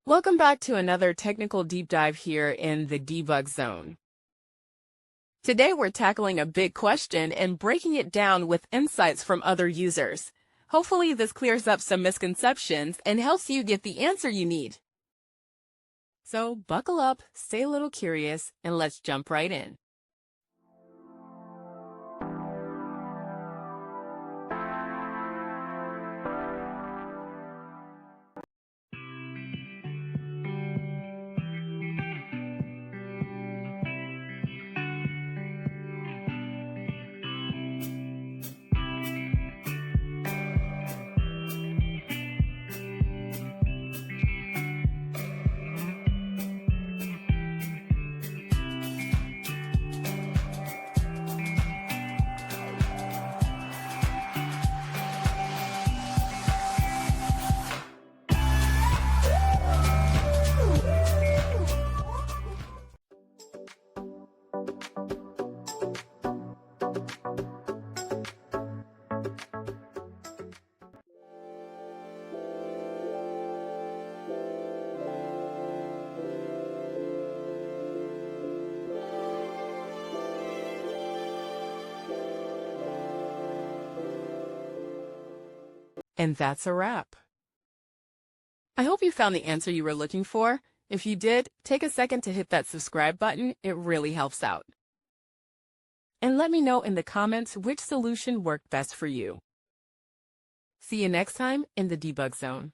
Welcome back to another technical deep dive here in the debug zone. Today we're tackling a big question and breaking it down with insights from other users. Hopefully this clears up some misconceptions and helps you get the answer you need. So buckle up, stay a little curious, and let's jump right in. And that's a wrap. I hope you found the answer you were looking for. If you did, take a second to hit that subscribe button. It really helps out. And let me know in the comments which solution worked best for you. See you next time in the debug zone.